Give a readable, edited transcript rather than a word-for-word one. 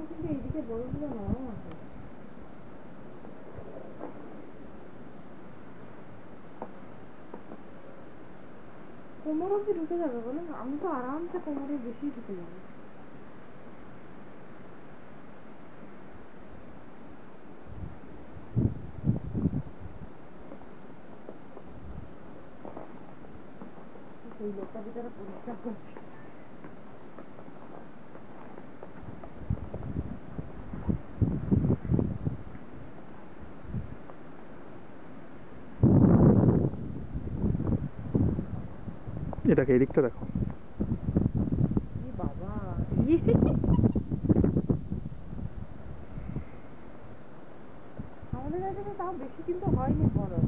কিন্তু এইদিকে বরফগুলো নরম আছে। কোমর অব্দি ঢুকে যাবে বলে, আমি তো আরামসে কোমরে বেশি ঢুকে যাবে। সেই লোকটা ভিতরে পরিষ্কার করছে। এটাকে এদিকটা দেখো। বাবা আমাদের কাছে তো তাও বেশি কিন্তু হয়নি বরফ।